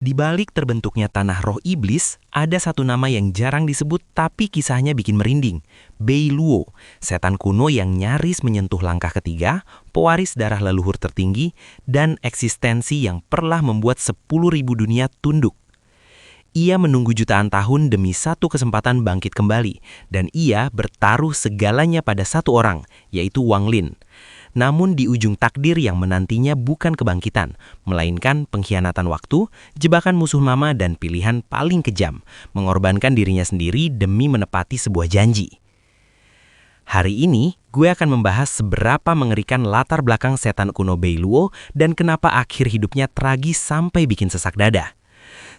Di balik terbentuknya tanah roh iblis, ada satu nama yang jarang disebut tapi kisahnya bikin merinding. Bei Luo, setan kuno yang nyaris menyentuh langkah ketiga, pewaris darah leluhur tertinggi, dan eksistensi yang pernah membuat 10.000 dunia tunduk. Ia menunggu jutaan tahun demi satu kesempatan bangkit kembali, dan ia bertaruh segalanya pada satu orang, yaitu Wang Lin. Namun di ujung takdir yang menantinya bukan kebangkitan, melainkan pengkhianatan waktu, jebakan musuh lama dan pilihan paling kejam, mengorbankan dirinya sendiri demi menepati sebuah janji. Hari ini, gue akan membahas seberapa mengerikan latar belakang setan kuno Bei Luo dan kenapa akhir hidupnya tragis sampai bikin sesak dada.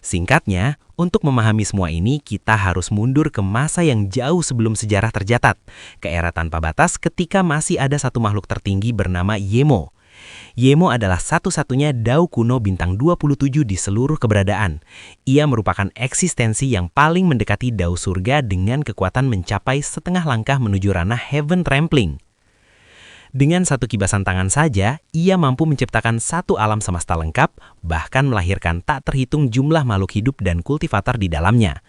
Singkatnya, untuk memahami semua ini, kita harus mundur ke masa yang jauh sebelum sejarah tercatat, ke era tanpa batas ketika masih ada satu makhluk tertinggi bernama Yemo. Yemo adalah satu-satunya dao kuno bintang 27 di seluruh keberadaan. Ia merupakan eksistensi yang paling mendekati dao surga dengan kekuatan mencapai setengah langkah menuju ranah Heaven Trampling. Dengan satu kibasan tangan saja, ia mampu menciptakan satu alam semesta lengkap, bahkan melahirkan tak terhitung jumlah makhluk hidup dan kultivator di dalamnya.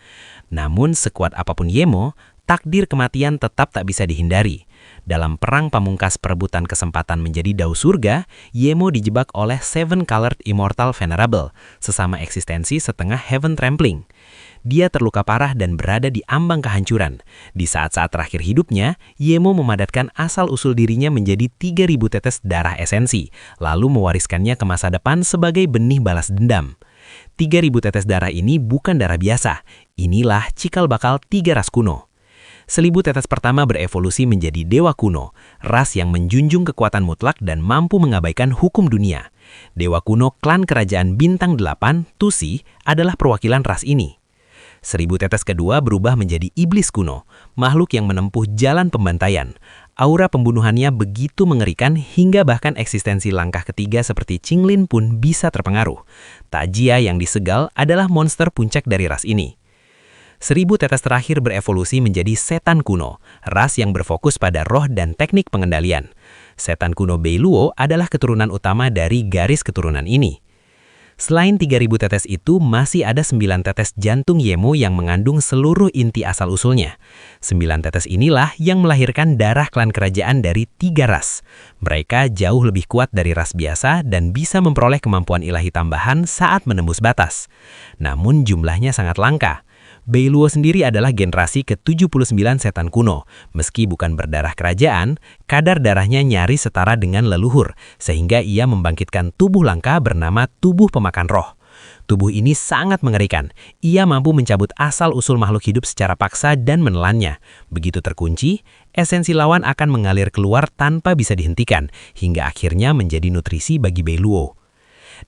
Namun sekuat apapun Yemo, takdir kematian tetap tak bisa dihindari. Dalam perang pamungkas perebutan kesempatan menjadi dao surga, Yemo dijebak oleh Seven Colored Immortal Venerable, sesama eksistensi setengah Heaven Trampling. Dia terluka parah dan berada di ambang kehancuran. Di saat-saat terakhir hidupnya, Yemo memadatkan asal-usul dirinya menjadi 3.000 tetes darah esensi, lalu mewariskannya ke masa depan sebagai benih balas dendam. 3.000 tetes darah ini bukan darah biasa. Inilah cikal bakal 3 ras kuno. 1.000 tetes pertama berevolusi menjadi dewa kuno, ras yang menjunjung kekuatan mutlak dan mampu mengabaikan hukum dunia. Dewa kuno klan kerajaan bintang 8, Tusi, adalah perwakilan ras ini. 1.000 tetes kedua berubah menjadi iblis kuno, makhluk yang menempuh jalan pembantaian. Aura pembunuhannya begitu mengerikan hingga bahkan eksistensi langkah ketiga seperti Qinglin pun bisa terpengaruh. Tajia yang disegal adalah monster puncak dari ras ini. 1.000 tetes terakhir berevolusi menjadi setan kuno, ras yang berfokus pada roh dan teknik pengendalian. Setan kuno Bei Luo adalah keturunan utama dari garis keturunan ini. Selain 3.000 tetes itu, masih ada 9 tetes jantung Yemo yang mengandung seluruh inti asal-usulnya. 9 tetes inilah yang melahirkan darah klan kerajaan dari 3 ras. Mereka jauh lebih kuat dari ras biasa dan bisa memperoleh kemampuan ilahi tambahan saat menembus batas. Namun jumlahnya sangat langka. Bei Luo sendiri adalah generasi ke-79 setan kuno. Meski bukan berdarah kerajaan, kadar darahnya nyaris setara dengan leluhur, sehingga ia membangkitkan tubuh langka bernama tubuh pemakan roh. Tubuh ini sangat mengerikan. Ia mampu mencabut asal-usul makhluk hidup secara paksa dan menelannya. Begitu terkunci, esensi lawan akan mengalir keluar tanpa bisa dihentikan, hingga akhirnya menjadi nutrisi bagi Bei Luo.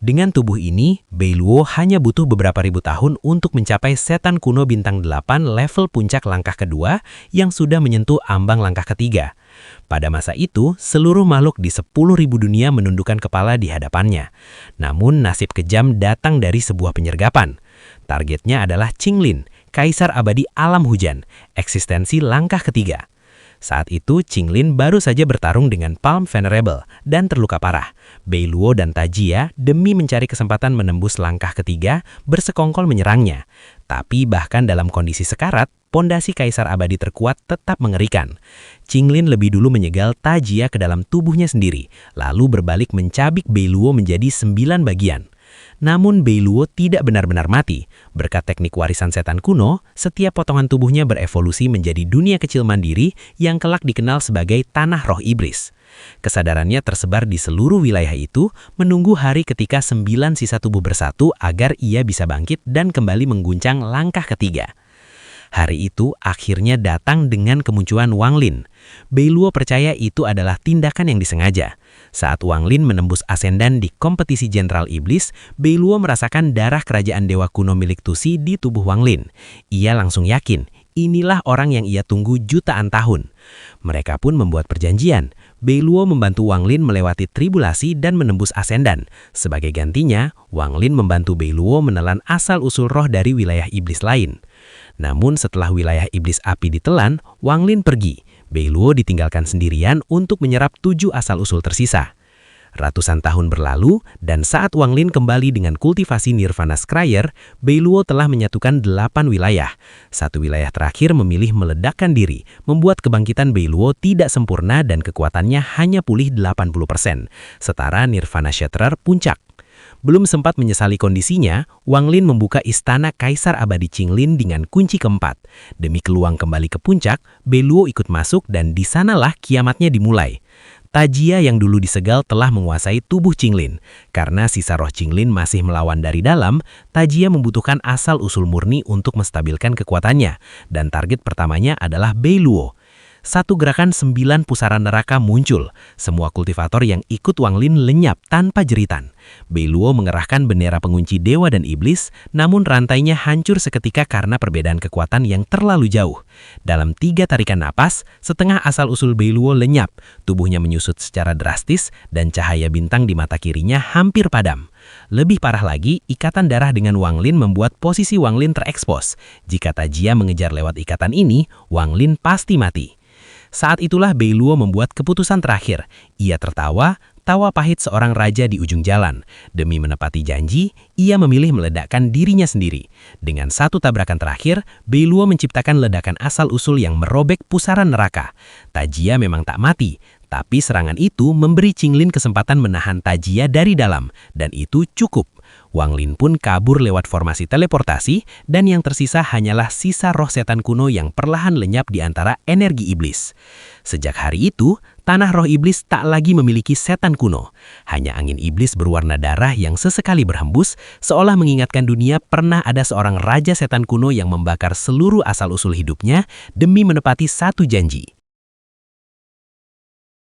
Dengan tubuh ini, Bei Luo hanya butuh beberapa ribu tahun untuk mencapai setan kuno bintang 8 level puncak langkah kedua yang sudah menyentuh ambang langkah ketiga. Pada masa itu, seluruh makhluk di 10.000 dunia menundukkan kepala di hadapannya. Namun nasib kejam datang dari sebuah penyergapan. Targetnya adalah Qinglin, kaisar abadi alam hujan, eksistensi langkah ketiga. Saat itu, Qinglin baru saja bertarung dengan Palm Venerable dan terluka parah. Bei Luo dan Tajia demi mencari kesempatan menembus langkah ketiga bersekongkol menyerangnya. Tapi bahkan dalam kondisi sekarat, pondasi kaisar abadi terkuat tetap mengerikan. Qinglin lebih dulu menyegal Tajia ke dalam tubuhnya sendiri, lalu berbalik mencabik Bei Luo menjadi 9 bagian. Namun Bei Luo tidak benar-benar mati. Berkat teknik warisan setan kuno, setiap potongan tubuhnya berevolusi menjadi dunia kecil mandiri yang kelak dikenal sebagai tanah roh iblis. Kesadarannya tersebar di seluruh wilayah itu, menunggu hari ketika 9 sisa tubuh bersatu agar ia bisa bangkit dan kembali mengguncang langkah ketiga. Hari itu akhirnya datang dengan kemunculan Wang Lin. Bei Luo percaya itu adalah tindakan yang disengaja. Saat Wang Lin menembus asendan di kompetisi Jenderal Iblis, Bei Luo merasakan darah kerajaan dewa kuno milik Tusi di tubuh Wang Lin. Ia langsung yakin, inilah orang yang ia tunggu jutaan tahun. Mereka pun membuat perjanjian. Bei Luo membantu Wang Lin melewati tribulasi dan menembus asendan. Sebagai gantinya, Wang Lin membantu Bei Luo menelan asal-usul roh dari wilayah iblis lain. Namun setelah wilayah iblis api ditelan, Wang Lin pergi. Bei Luo ditinggalkan sendirian untuk menyerap 7 asal-usul tersisa. Ratusan tahun berlalu, dan saat Wang Lin kembali dengan kultivasi Nirvana Scryer, Beiluo telah menyatukan 8 wilayah. Satu wilayah terakhir memilih meledakkan diri, membuat kebangkitan Beiluo tidak sempurna dan kekuatannya hanya pulih 80%, setara Nirvana Shatterer puncak. Belum sempat menyesali kondisinya, Wang Lin membuka istana Kaisar Abadi Qinglin dengan kunci keempat. Demi peluang kembali ke puncak, Beiluo ikut masuk dan di sanalah kiamatnya dimulai. Tajia yang dulu disegal telah menguasai tubuh Qinglin. Karena sisa roh Qinglin masih melawan dari dalam, Tajia membutuhkan asal-usul murni untuk menstabilkan kekuatannya, dan target pertamanya adalah Beiluo. Satu gerakan 9 pusaran neraka muncul. Semua kultivator yang ikut Wang Lin lenyap tanpa jeritan. Beiluo mengerahkan bendera pengunci dewa dan iblis, namun rantainya hancur seketika karena perbedaan kekuatan yang terlalu jauh. Dalam 3 tarikan napas, setengah asal-usul Beiluo lenyap, tubuhnya menyusut secara drastis, dan cahaya bintang di mata kirinya hampir padam. Lebih parah lagi, ikatan darah dengan Wang Lin membuat posisi Wang Lin terekspos. Jika Tajia mengejar lewat ikatan ini, Wang Lin pasti mati. Saat itulah Beiluo membuat keputusan terakhir. Ia tertawa, tawa pahit seorang raja di ujung jalan. Demi menepati janji, ia memilih meledakkan dirinya sendiri. Dengan satu tabrakan terakhir, Beiluo menciptakan ledakan asal-usul yang merobek pusaran neraka. Tajia memang tak mati, tapi serangan itu memberi Qinglin kesempatan menahan Tajia dari dalam, dan itu cukup. Wang Lin pun kabur lewat formasi teleportasi, dan yang tersisa hanyalah sisa roh setan kuno yang perlahan lenyap di antara energi iblis. Sejak hari itu, tanah roh iblis tak lagi memiliki setan kuno. Hanya angin iblis berwarna darah yang sesekali berhembus, seolah mengingatkan dunia pernah ada seorang raja setan kuno yang membakar seluruh asal-usul hidupnya demi menepati satu janji.